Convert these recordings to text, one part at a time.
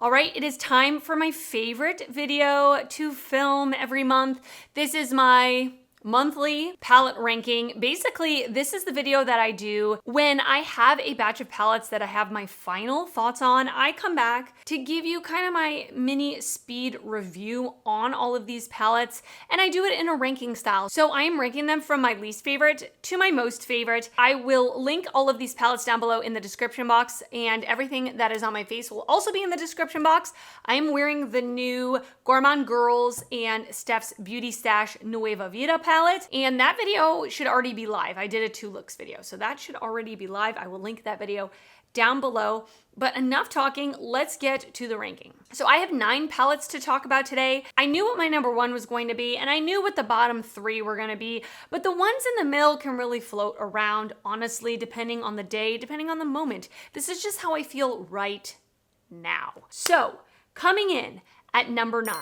All right, it is time for my favorite video to film every month. This is my monthly palette ranking. Basically, this is the video that I do when I have a batch of palettes that I have my final thoughts on. I come back to give you kind of my mini speed review on all of these palettes, and I do it in a ranking style. So I am ranking them from my least favorite to my most favorite. I will link all of these palettes down below in the description box, and everything that is on my face will also be in the description box. I am wearing the new Gourmand Girls and Steph's Beauty Stash Nueva Vida palette, and that video should already be live. I did a 2 looks video, so that should already be live. I will link that video down below. But enough talking, let's get to the ranking. So I have 9 palettes to talk about today. I knew what my number 1 was going to be, and I knew what the bottom 3 were going to be, but the ones in the middle can really float around, honestly, depending on the day, depending on the moment. This is just how I feel right now. So coming in at number 9,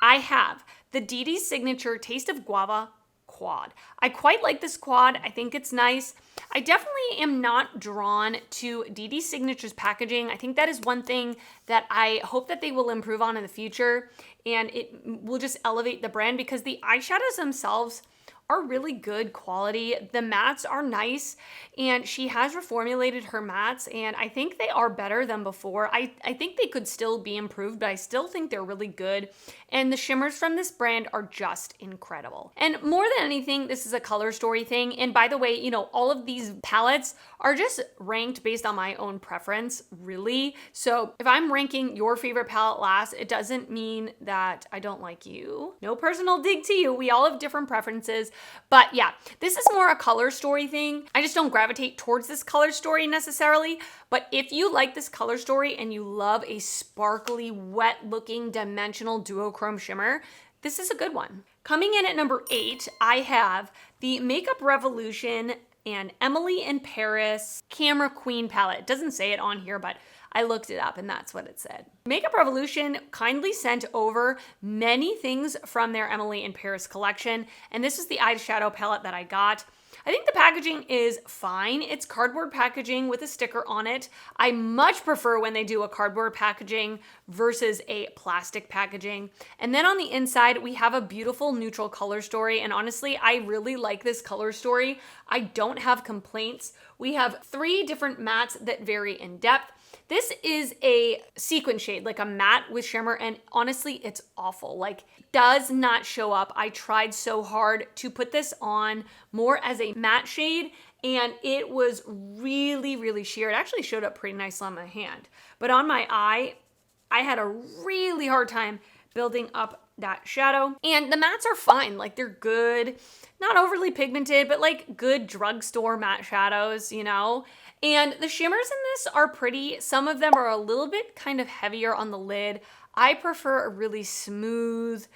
I have the Dee Signature Taste of Guava quad. I quite like this quad. I think it's nice. I definitely am not drawn to Dee Signature's packaging. I think that is one thing that I hope that they will improve on in the future, and it will just elevate the brand because the eyeshadows themselves are really good quality. The mattes are nice, and she has reformulated her mattes, and I think they are better than before. I think they could still be improved, but I still think they're really good. And the shimmers from this brand are just incredible. And more than anything, this is a color story thing. And by the way, you know, all of these palettes are just ranked based on my own preference, really. So if I'm ranking your favorite palette last, it doesn't mean that I don't like you. No personal dig to you. We all have different preferences. But yeah, this is more a color story thing. I just don't gravitate towards this color story necessarily. But if you like this color story and you love a sparkly, wet looking dimensional duochrome shimmer, this is a good one. Coming in at number 8, I have the Makeup Revolution and Emily in Paris Camera Queen palette. It doesn't say it on here, but I looked it up and that's what it said. Makeup Revolution kindly sent over many things from their Emily in Paris collection, and this is the eyeshadow palette that I got. I think the packaging is fine. It's cardboard packaging with a sticker on it. I much prefer when they do a cardboard packaging versus a plastic packaging. And then on the inside, we have a beautiful neutral color story. And honestly, I really like this color story. I don't have complaints. We have 3 different mattes that vary in depth. This is a sequin shade, like a matte with shimmer, and honestly, it's awful. Like, does not show up. I tried so hard to put this on more as a matte shade, and it was really, really sheer. It actually showed up pretty nice on my hand. But on my eye, I had a really hard time building up that shadow. And the mattes are fine. Like, they're good. Not overly pigmented, but like good drugstore matte shadows, you know? And the shimmers in this are pretty. Some of them are a little bit kind of heavier on the lid. I prefer a really smooth,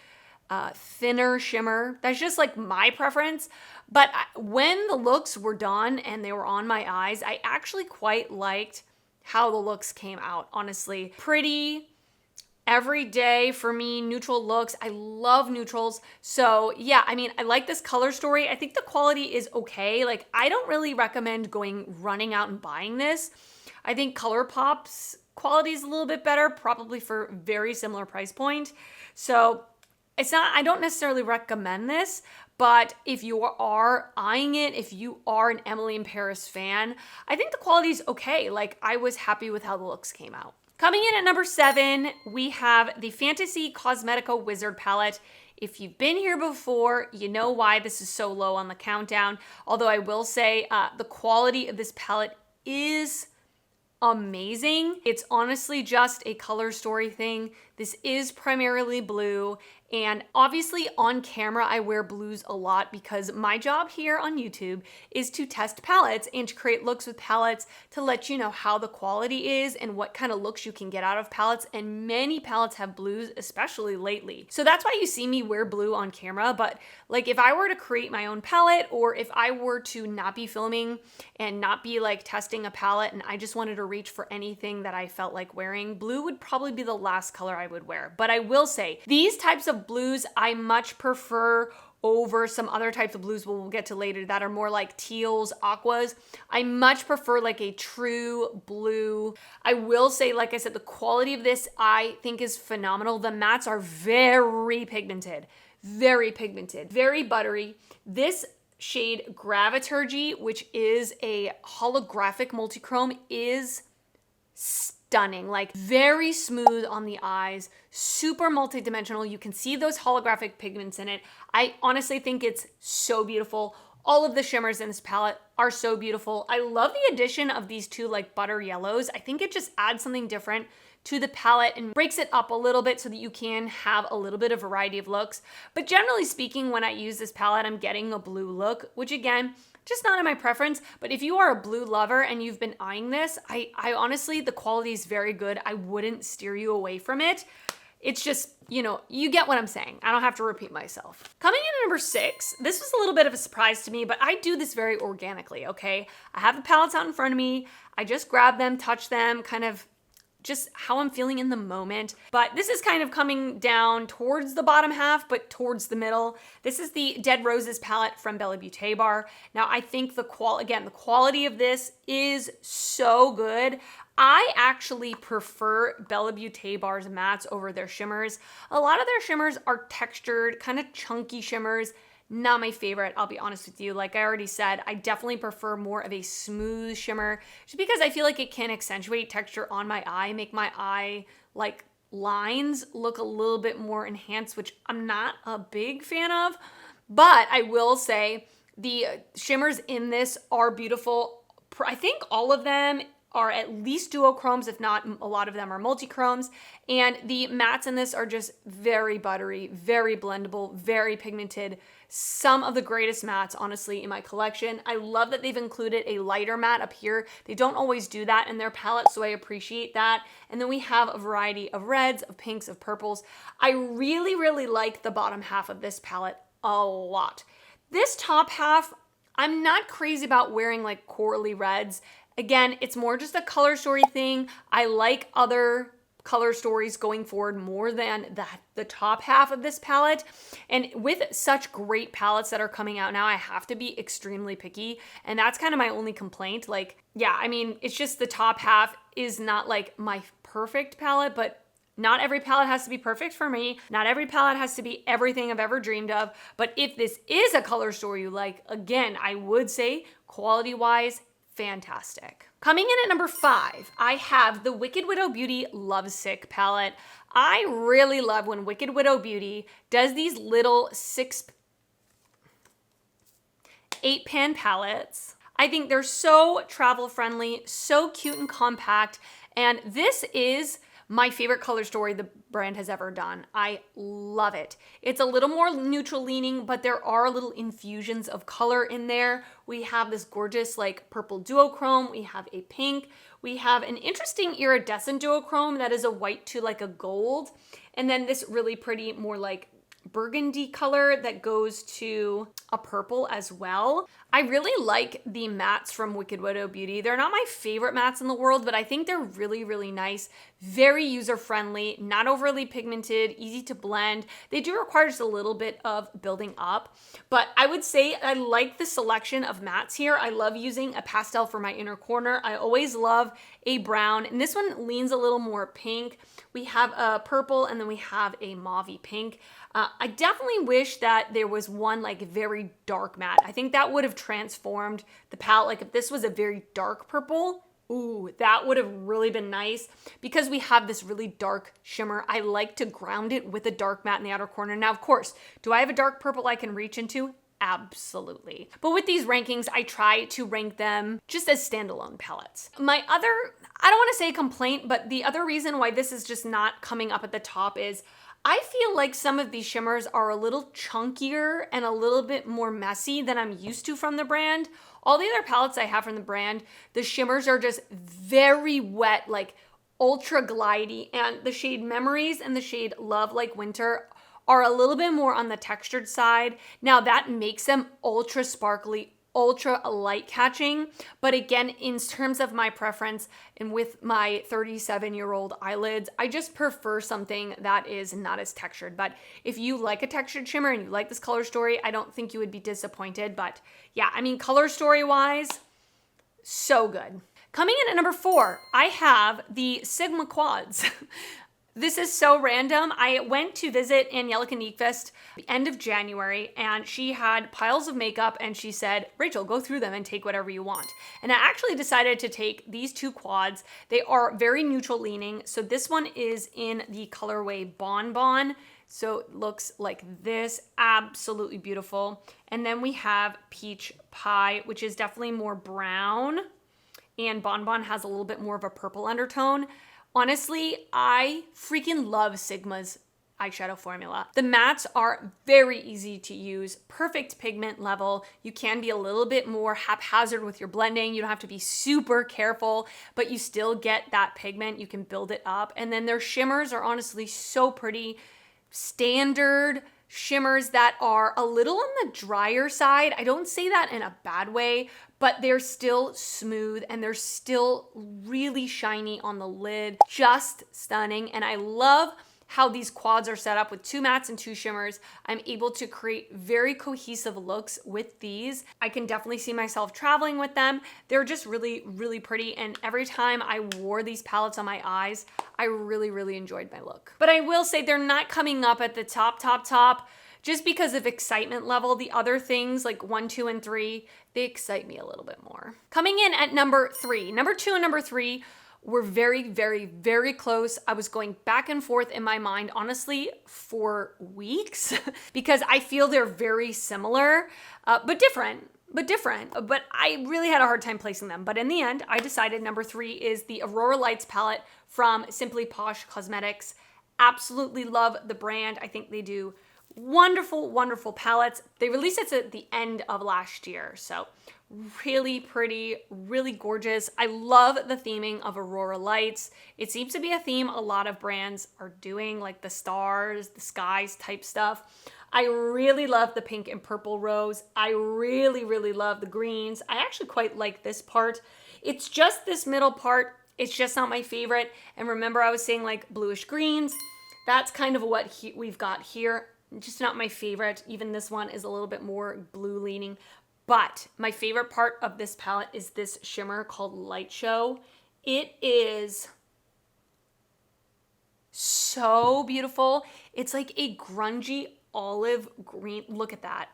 thinner shimmer. That's just like my preference. But when the looks were done and they were on my eyes, I actually quite liked how the looks came out, honestly. Pretty, everyday for me, neutral looks. I love neutrals. So yeah, I mean, I like this color story. I think the quality is okay. Like, I don't really recommend running out and buying this. I think ColourPop's quality is a little bit better, probably for very similar price point. So I don't necessarily recommend this, but if you are eyeing it, if you are an Emily in Paris fan, I think the quality is okay. Like, I was happy with how the looks came out. Coming in at number 7, we have the Fantasy Cosmetica Wizard palette. If you've been here before, you know why this is so low on the countdown. Although I will say the quality of this palette is amazing. It's honestly just a color story thing. This is primarily blue, and obviously on camera I wear blues a lot because my job here on YouTube is to test palettes and to create looks with palettes to let you know how the quality is and what kind of looks you can get out of palettes, and many palettes have blues, especially lately. So that's why you see me wear blue on camera. But like, if I were to create my own palette, or if I were to not be filming and not be like testing a palette and I just wanted to reach for anything that I felt like wearing, blue would probably be the last color I would wear. But I will say, these types of of blues I much prefer over some other types of blues we'll get to later that are more like teals, aquas. I much prefer like a true blue. I will say, like I said, the quality of this I think is phenomenal. The mattes are very pigmented, very buttery. This shade Graviturgy, which is a holographic multichrome, is stunning, like very smooth on the eyes, super multidimensional. You can see those holographic pigments in it. I honestly think it's so beautiful. All of the shimmers in this palette are so beautiful. I love the addition of these two like butter yellows. I think it just adds something different to the palette and breaks it up a little bit so that you can have a little bit of variety of looks. But generally speaking, when I use this palette, I'm getting a blue look, which again, just not in my preference. But if you are a blue lover and you've been eyeing this, I honestly, the quality is very good. I wouldn't steer you away from it. It's just, you know, you get what I'm saying. I don't have to repeat myself. Coming in at number 6, this was a little bit of a surprise to me, but I do this very organically, okay? I have the palettes out in front of me. I just grab them, touch them, kind of just how I'm feeling in the moment. But this is kind of coming down towards the bottom half, but towards the middle. This is the Dead Roses palette from Bella Beauté Bar. Now, I think the quality of this is so good. I actually prefer Bella Beauté Bar's mattes over their shimmers. A lot of their shimmers are textured, kind of chunky shimmers. Not my favorite, I'll be honest with you. Like I already said, I definitely prefer more of a smooth shimmer just because I feel like it can accentuate texture on my eye, make my eye like lines look a little bit more enhanced, which I'm not a big fan of. But I will say the shimmers in this are beautiful. I think all of them are at least duochromes, if not a lot of them are multichromes. And the mattes in this are just very buttery, very blendable, very pigmented. Some of the greatest mattes, honestly, in my collection. I love that they've included a lighter matte up here. They don't always do that in their palette, so I appreciate that. And then we have a variety of reds, of pinks, of purples. I really, really like the bottom half of this palette a lot. This top half, I'm not crazy about wearing like corally reds. Again, it's more just a color story thing. I like other color stories going forward more than the top half of this palette. And with such great palettes that are coming out now, I have to be extremely picky. And that's kind of my only complaint. Like, yeah, I mean, it's just the top half is not like my perfect palette, but not every palette has to be perfect for me. Not every palette has to be everything I've ever dreamed of. But if this is a color story you like, again, I would say quality-wise, fantastic. Coming in at number 5, I have the Wicked Widow Beauty Lovesick palette. I really love when Wicked Widow Beauty does these little 8-pan palettes. I think they're so travel friendly, so cute and compact, and this is my favorite color story the brand has ever done. I love it. It's a little more neutral leaning, but there are little infusions of color in there. We have this gorgeous like purple duochrome. We have a pink. We have an interesting iridescent duochrome that is a white to like a gold. And then this really pretty more like burgundy color that goes to a purple as well. I really like the mattes from Wicked Widow Beauty. They're not my favorite mattes in the world, but I think they're really, really nice. Very user-friendly, not overly pigmented, easy to blend. They do require just a little bit of building up, but I would say I like the selection of mattes here. I love using a pastel for my inner corner. I always love a brown, and this one leans a little more pink. We have a purple, and then we have a mauvey pink. I definitely wish that there was one like very dark matte. I think that would have transformed the palette. Like if this was a very dark purple, ooh, that would have really been nice. Because we have this really dark shimmer, I like to ground it with a dark matte in the outer corner. Now, of course, do I have a dark purple I can reach into? Absolutely. But with these rankings, I try to rank them just as standalone palettes. My other, I don't want to say complaint, but the other reason why this is just not coming up at the top is I feel like some of these shimmers are a little chunkier and a little bit more messy than I'm used to from the brand. All the other palettes I have from the brand, the shimmers are just very wet, like ultra glidey, and the shade Memories and the shade Love Like Winter are a little bit more on the textured side. Now that makes them ultra sparkly, ultra light catching. But again, in terms of my preference and with my 37-year-old eyelids, I just prefer something that is not as textured. But if you like a textured shimmer and you like this color story, I don't think you would be disappointed. But yeah, I mean, color story wise, so good. Coming in at number 4, I have the Sigma Quads. This is so random. I went to visit Angelica Nyqvist the end of January, and she had piles of makeup, and she said, Rachel, go through them and take whatever you want. And I actually decided to take these 2 quads. They are very neutral leaning. So this one is in the colorway Bon Bon. So it looks like this, absolutely beautiful. And then we have Peach Pie, which is definitely more brown, and Bon Bon has a little bit more of a purple undertone. Honestly, I freaking love Sigma's eyeshadow formula. The mattes are very easy to use, perfect pigment level. You can be a little bit more haphazard with your blending. You don't have to be super careful, but you still get that pigment. You can build it up. And then their shimmers are honestly so pretty. Standard shimmers that are a little on the drier side. I don't say that in a bad way, but they're still smooth and they're still really shiny on the lid. Just stunning. And I love how these quads are set up with 2 mattes and 2 shimmers. I'm able to create very cohesive looks with these. I can definitely see myself traveling with them. They're just really, really pretty. And every time I wore these palettes on my eyes, I really, really enjoyed my look. But I will say they're not coming up at the top, just because of excitement level. The other things like 1, 2, and 3, they excite me a little bit more. Coming in at number 3, number 2 and number 3 were very, very, very close. I was going back and forth in my mind, honestly, for weeks because I feel they're very similar, but different. But I really had a hard time placing them. But in the end, I decided number 3 is the Aurora Lights palette from Simply Posh Cosmetics. Absolutely love the brand. I think they do wonderful, wonderful palettes. They released it at the end of last year. So really pretty, really gorgeous. I love the theming of Aurora Lights. It seems to be a theme a lot of brands are doing, like the stars, the skies type stuff. I really love the pink and purple rose. I really, really love the greens. I actually quite like this part. It's just this middle part. It's just not my favorite. And remember I was saying like bluish greens. That's kind of what we've got here. Just not my favorite. Even this one is a little bit more blue leaning. But my favorite part of this palette is this shimmer called Light Show. It is so beautiful. It's like a grungy olive green. Look at that.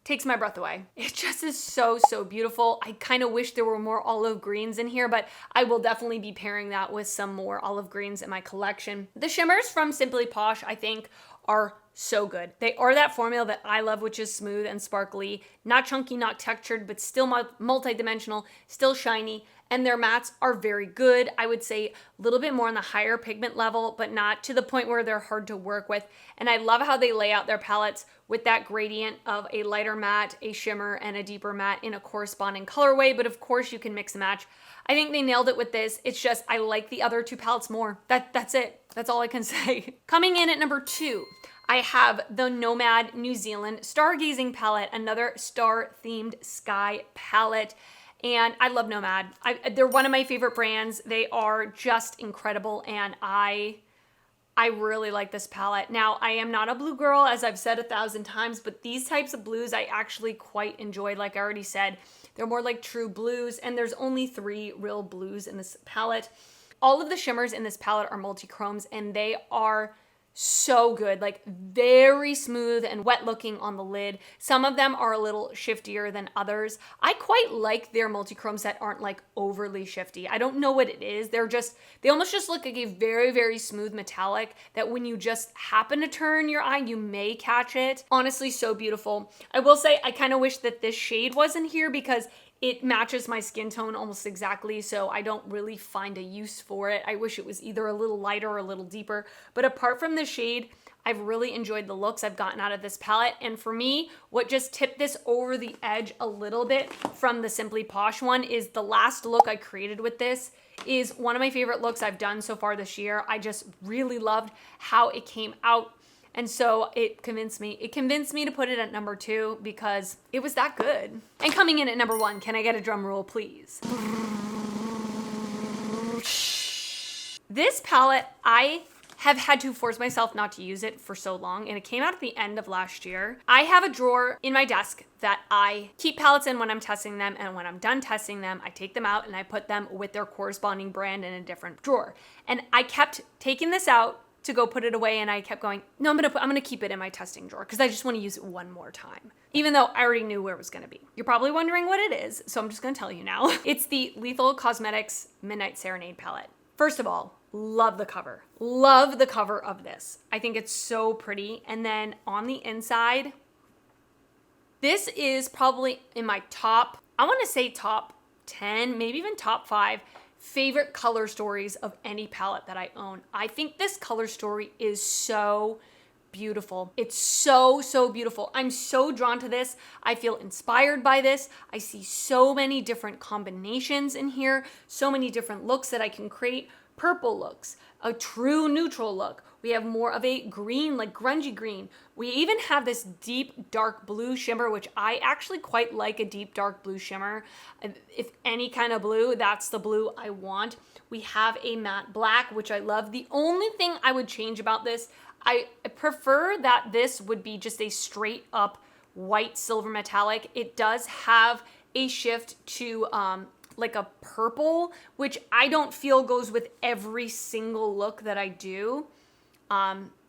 Takes my breath away. It just is so, so beautiful. I kind of wish there were more olive greens in here, but I will definitely be pairing that with some more olive greens in my collection. The shimmers from Simply Posh, I think, are so good. They are that formula that I love, which is smooth and sparkly, not chunky, not textured, but still multi-dimensional, still shiny. And their mattes are very good. I would say a little bit more on the higher pigment level, but not to the point where they're hard to work with. And I love how they lay out their palettes with that gradient of a lighter matte, a shimmer, and a deeper matte in a corresponding colorway. But of course you can mix and match. I think they nailed it with this. It's just, I like the other 2 palettes more. That's it. That's all I can say. Coming in at number 2, I have the Nomad New Zealand Stargazing palette, another star-themed sky palette. And I love Nomad. They're one of my favorite brands. They are just incredible, and I really like this palette. Now, I am not a blue girl, as I've said 1,000 times, but these types of blues I actually quite enjoy. Like I already said, they're more like true blues, and there's only 3 real blues in this palette. All of the shimmers in this palette are multi-chromes, and they are so good, like very smooth and wet looking on the lid. Some of them are a little shiftier than others. I quite like their multi-chromes that aren't like overly shifty. I don't know what it is. They almost just look like a very, very smooth metallic that when you just happen to turn your eye, you may catch it. Honestly, so beautiful. I will say, I kind of wish that this shade wasn't here because it matches my skin tone almost exactly, so I don't really find a use for it. I wish it was either a little lighter or a little deeper. But apart from the shade, I've really enjoyed the looks I've gotten out of this palette. And for me, what just tipped this over the edge a little bit from the Simply Posh one is the last look I created with this is one of my favorite looks I've done so far this year. I just really loved how it came out. And so it convinced me to put it at number 2 because it was that good. And coming in at number 1, can I get a drum roll, please? This palette, I have had to force myself not to use it for so long, and it came out at the end of last year. I have a drawer in my desk that I keep palettes in when I'm testing them, and when I'm done testing them, I take them out and I put them with their corresponding brand in a different drawer. And I kept taking this out to go put it away, and I kept going, no, I'm gonna keep it in my testing drawer because I just want to use it one more time, even though I already knew where it was gonna be. You're probably wondering what it is, so I'm just gonna tell you now. It's the Lethal Cosmetics Midnight Serenade palette. First of all, love the cover. Love the cover of this. I think it's so pretty. And then on the inside, this is probably in my top, I want to say top 10, maybe even top 5 favorite color stories of any palette that I own. I think this color story is so beautiful. It's so, so beautiful. I'm so drawn to this. I feel inspired by this. I see so many different combinations in here, so many different looks that I can create. Purple looks, a true neutral look. We have more of a green, like grungy green. We even have this deep dark blue shimmer, which I actually quite like a deep dark blue shimmer. If any kind of blue, that's the blue I want. We have a matte black, which I love. The only thing I would change about this, I prefer that this would be just a straight up white silver metallic. It does have a shift to like a purple, which I don't feel goes with every single look that I do.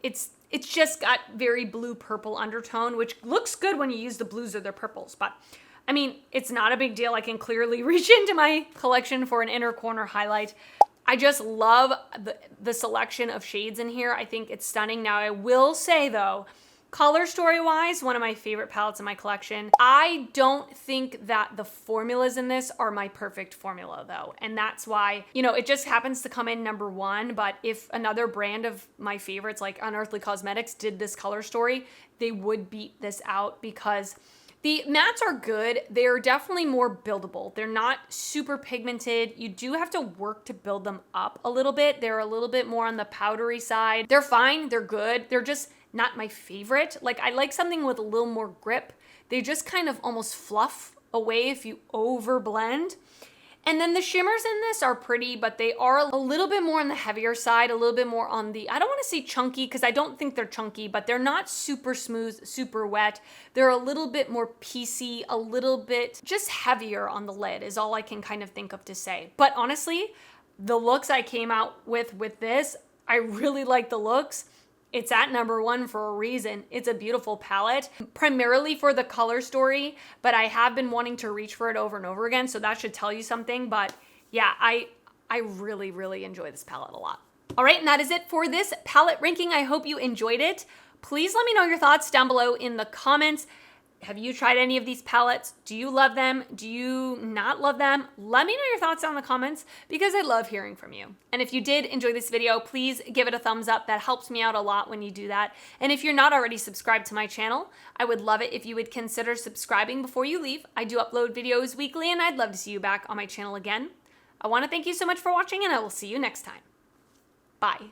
It's just got very blue purple undertone, which looks good when you use the blues or the purples, but I mean, it's not a big deal. I can clearly reach into my collection for an inner corner highlight. I just love the selection of shades in here. I think it's stunning. Now, I will say though, color story wise, one of my favorite palettes in my collection. I don't think that the formulas in this are my perfect formula though. And that's why, you know, it just happens to come in number 1. But if another brand of my favorites like Unearthly Cosmetics did this color story, they would beat this out because the mattes are good. They're definitely more buildable. They're not super pigmented. You do have to work to build them up a little bit. They're a little bit more on the powdery side. They're fine. They're good. They're just not my favorite. Like I like something with a little more grip. They just kind of almost fluff away if you over blend. And then the shimmers in this are pretty, but they are a little bit more on the heavier side, a little bit more on the, I don't want to say chunky because I don't think they're chunky, but they're not super smooth, super wet. They're a little bit more piecey, a little bit just heavier on the lid is all I can kind of think of to say. But honestly, the looks I came out with this, I really like the looks. It's at number 1 for a reason. It's a beautiful palette, primarily for the color story, but I have been wanting to reach for it over and over again, so that should tell you something. But yeah, I really, really enjoy this palette a lot. All right, and that is it for this palette ranking. I hope you enjoyed it. Please let me know your thoughts down below in the comments. Have you tried any of these palettes? Do you love them? Do you not love them? Let me know your thoughts down in the comments because I love hearing from you. And if you did enjoy this video, please give it a thumbs up. That helps me out a lot when you do that. And if you're not already subscribed to my channel, I would love it if you would consider subscribing before you leave. I do upload videos weekly and I'd love to see you back on my channel again. I want to thank you so much for watching and I will see you next time. Bye.